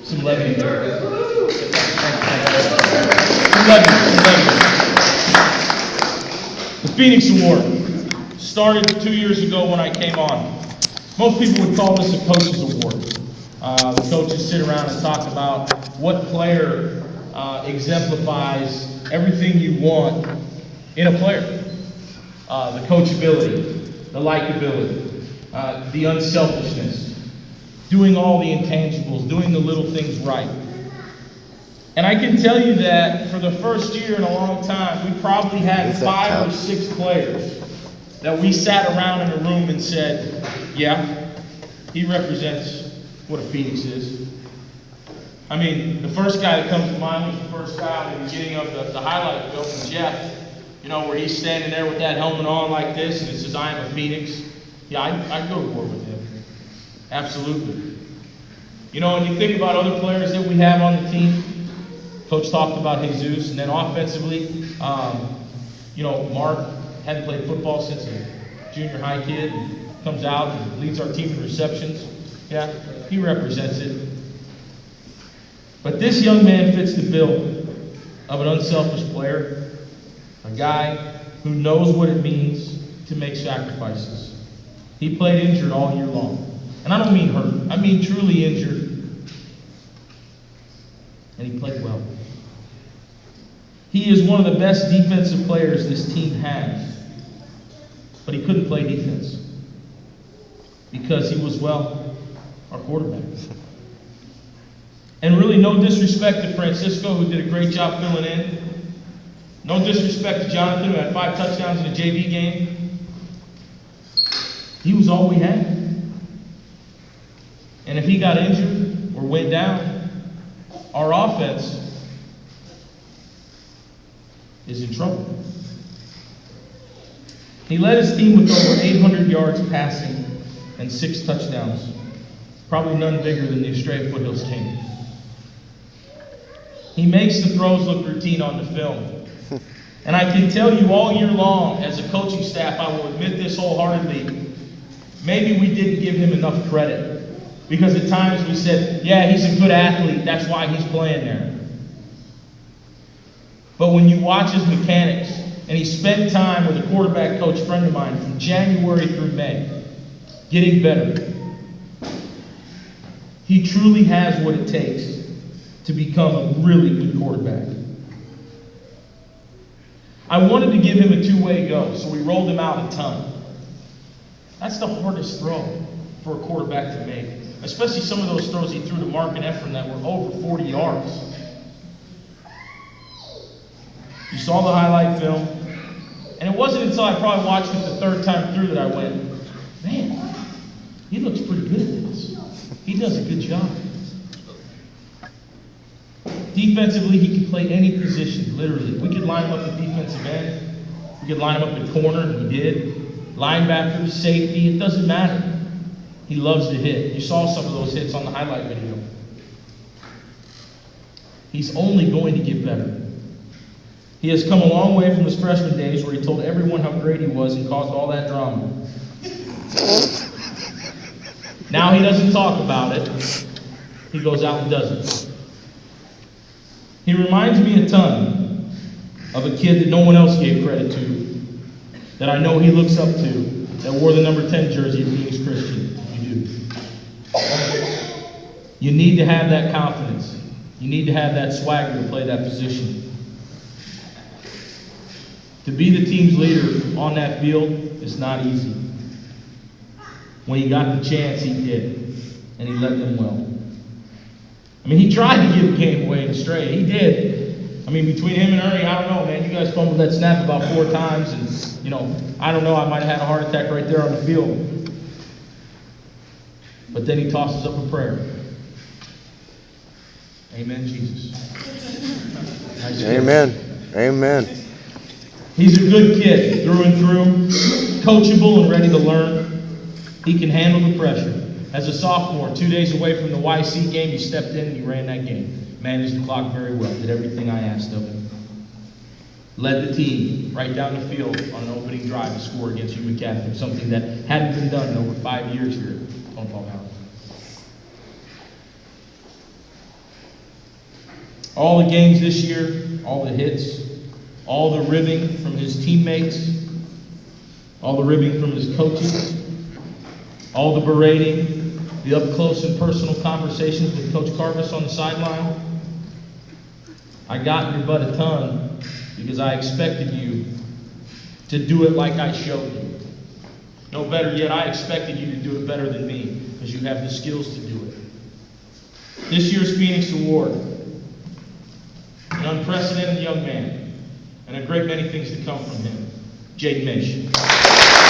Some levity there. Some levity. The Phoenix Award started 2 years ago when I came on. Most people would call this a coach's award. The coaches sit around and talk about what player exemplifies everything you want in a player. The coachability, the likability, the unselfishness, doing all the intangibles, doing the little things right. And I can tell you that for the first year in a long time, we probably had 5 or 6 players that we sat around in a room and said, yeah, he represents what a Phoenix is. I mean, the first guy that comes to mind was the first guy at the beginning of the highlight film from Jeff, you know, where he's standing there with that helmet on like this and it says, I am a Phoenix. Yeah, I'd go to war with him. Absolutely. You know, and you think about other players that we have on the team. Coach talked about Jesus, and then offensively, you know, Mark hadn't played football since a junior high kid, and comes out and leads our team in receptions. Yeah, he represents it. But this young man fits the bill of an unselfish player, a guy who knows what it means to make sacrifices. He played injured all year long. And I don't mean hurt, I mean truly injured. And he played well. He is one of the best defensive players this team has. But he couldn't play defense. Because he was, well, our quarterback. And really no disrespect to Francisco, who did a great job filling in. No disrespect to Jonathan, who had 5 touchdowns in a JV game. He was all we had. And if he got injured or went down, our offense is in trouble. He led his team with over 800 yards passing and 6 touchdowns. Probably none bigger than the Estrella Foothills team. He makes the throws look routine on the film. And I can tell you all year long, as a coaching staff, I will admit this wholeheartedly, maybe we didn't give him enough credit. Because at times we said, yeah, he's a good athlete, that's why he's playing there. But when you watch his mechanics, and he spent time with a quarterback coach friend of mine from January through May, getting better, he truly has what it takes to become a really good quarterback. I wanted to give him a 2-way go, so we rolled him out a ton. That's the hardest throw for a quarterback to make. Especially some of those throws he threw to Mark and Ephraim that were over 40 yards. You saw the highlight film. And it wasn't until I probably watched it the 3rd time through that I went, man, he looks pretty good at this. He does a good job. Defensively, he can play any position, literally. We could line him up at defensive end. We could line him up at corner, and he did. Linebacker, safety, it doesn't matter. He loves to hit. You saw some of those hits on the highlight video. He's only going to get better. He has come a long way from his freshman days where he told everyone how great he was and caused all that drama. Now he doesn't talk about it. He goes out and does it. He reminds me a ton of a kid that no one else gave credit to, that I know he looks up to, that wore the number 10 jersey at Phoenix Christian. You need to have that confidence. You need to have that swagger to play that position. To be the team's leader on that field is not easy. When he got the chance, he did. And he led them well. I mean, he tried to give the game away in Estrella. He did. I mean, between him and Ernie, I don't know, man. You guys fumbled that snap about 4 times. And, you know, I don't know. I might have had a heart attack right there on the field. But then he tosses up a prayer. Amen, Jesus. Nice Amen. Amen. He's a good kid, through and through, coachable and ready to learn. He can handle the pressure. As a sophomore, 2 days away from the YC game, he stepped in and he ran that game. Managed the clock very well, did everything I asked of him. Led the team right down the field on an opening drive to score against Human Catholic, something that hadn't been done in over 5 years here at Tonopah Valley. All the games this year, all the hits, all the ribbing from his teammates, all the ribbing from his coaches, all the berating, the up close and personal conversations with Coach Karvis on the sideline. I got in your butt a ton because I expected you to do it like I showed you. No, better yet, I expected you to do it better than me because you have the skills to do it. This year's Phoenix Award, an unprecedented young man, and a great many things to come from him, Jaden Masch.